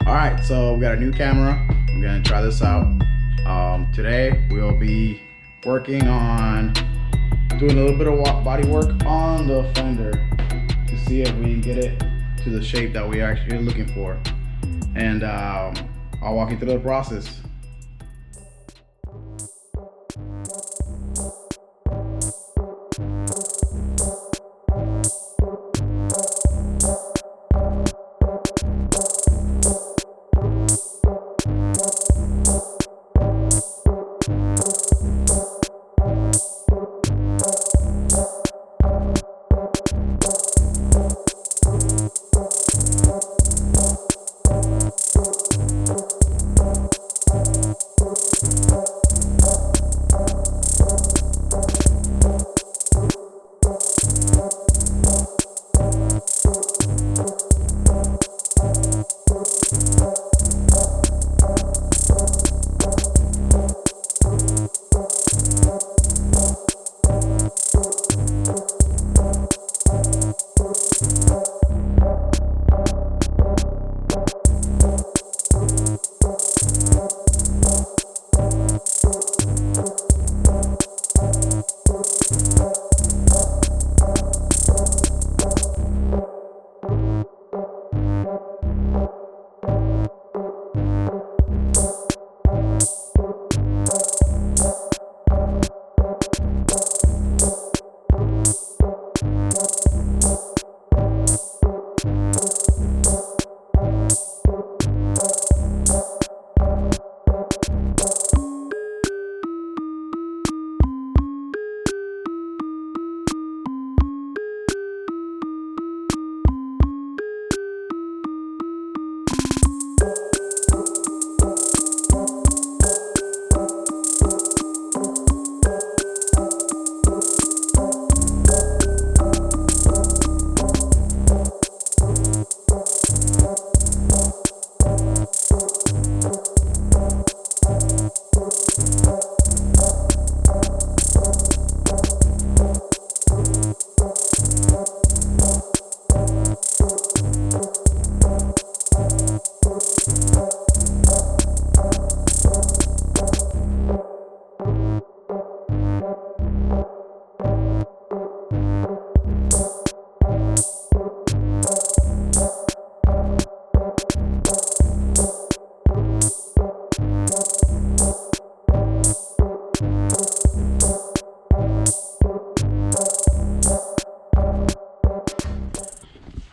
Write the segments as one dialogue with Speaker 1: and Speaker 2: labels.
Speaker 1: All right, so we got a new camera. We're gonna try this out. Today we'll be working on doing a little bit of body work on the fender to see if we can get it to the shape that we are actually looking for. And I'll walk you through the process.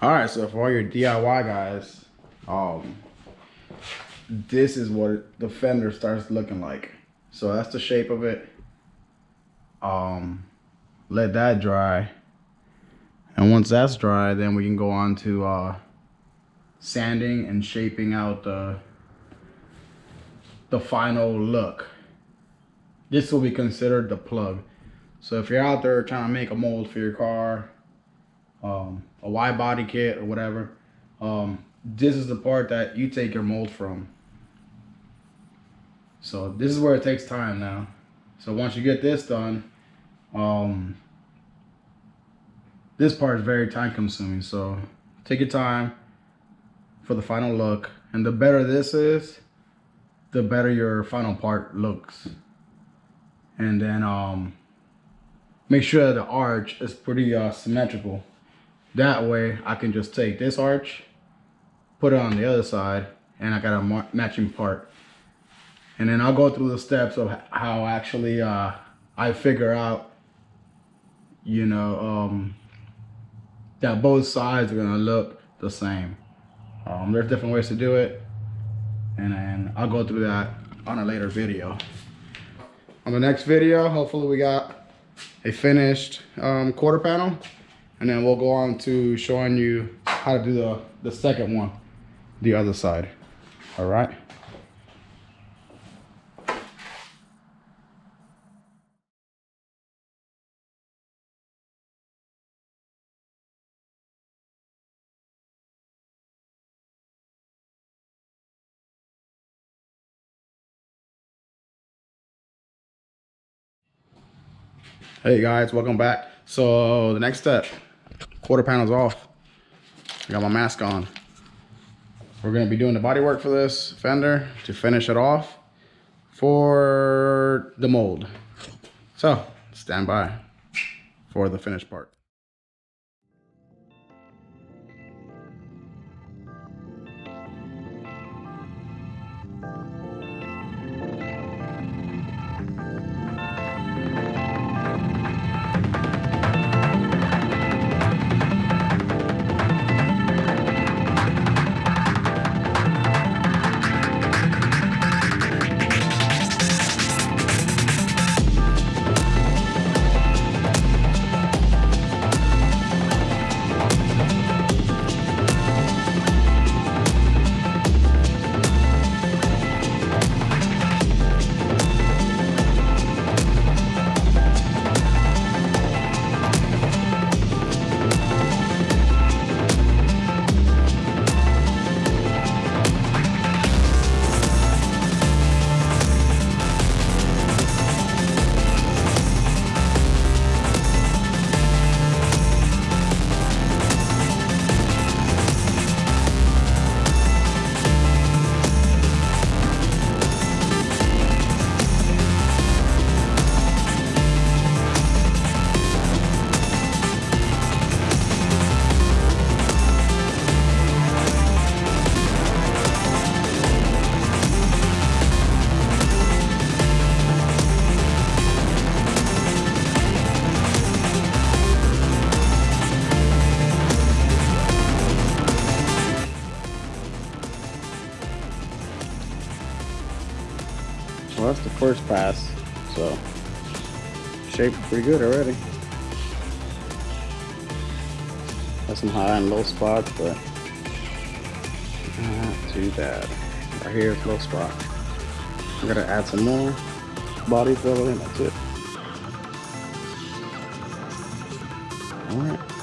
Speaker 1: All right, so for all your DIY guys, this is what the fender starts looking like. So that's the shape of it. Let that dry, and once that's dry, then we can go on to sanding and shaping out the final look. This will be considered the plug. So if you're out there trying to make a mold for your car, a wide body kit or whatever, this is the part that you take your mold from. So this is where it takes time now. So once you get this done, this part is very time consuming. So take your time for the final look, and the better this is, the better your final part looks. And then make sure the arch is pretty symmetrical. That way I can just take this arch, put it on the other side, and I got a matching part. And then I'll go through the steps of how actually I figure out, you know, that both sides are gonna look the same. There's different ways to do it, and then I'll go through that on a later video. On the next video, hopefully we got a finished quarter panel, and then we'll go on to showing you how to do the second one, the other side. All right. Hey guys, welcome back. So the next step, quarter panel's off. I got my mask on. we're gonna be doing the body work for this fender to finish it off for the mold. So stand by for the finished part. Well, that's the first pass, so shaped pretty good already. Got some high and low spots, but not too bad. Right here is low spot. I'm gonna add some more body filler and that's it. All right.